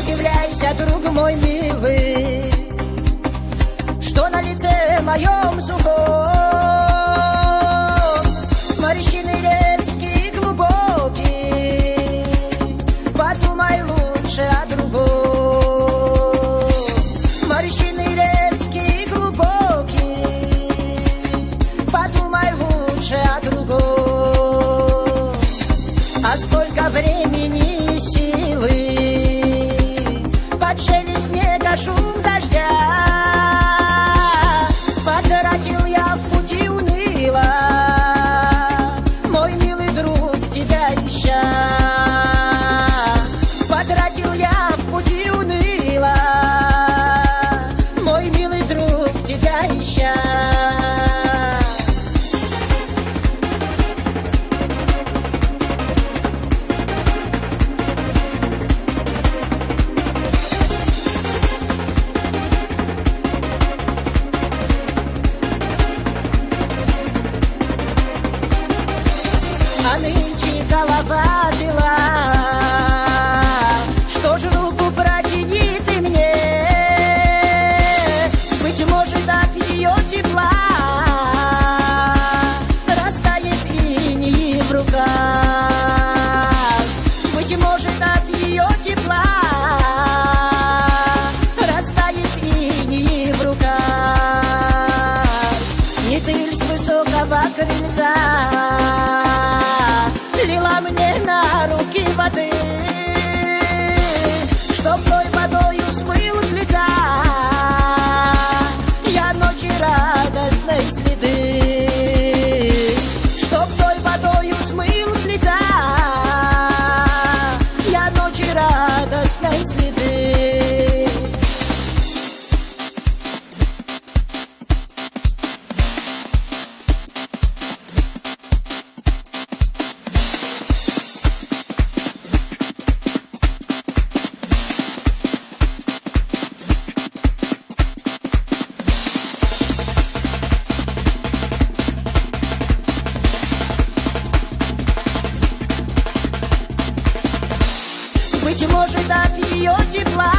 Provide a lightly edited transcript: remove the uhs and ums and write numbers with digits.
удивляйся, друг мой милый, что на лице моем сухом морщины резкие, глубокие. Подумай лучше о другом. Морщины резкие, глубокие. Подумай лучше о другом. А сколько времени и силы под шелест снега, шум дождя потратил я в пути уныло, мой милый друг, тебя ища. Потратил я в пути уныло, мой милый друг, тебя ища. А нынче голова бела, что ж руку протяни ты мне, быть может от ее тепла растает иней в руках. Быть может от ее тепла растает иней в руках. Не ты ль с высокого крыльца лила мне на руки воды, чтоб той водою смыл с лица я ночи радостной следы. Чтоб той водою смыл с лица я ночи радостной следы. Быть может от ее тепла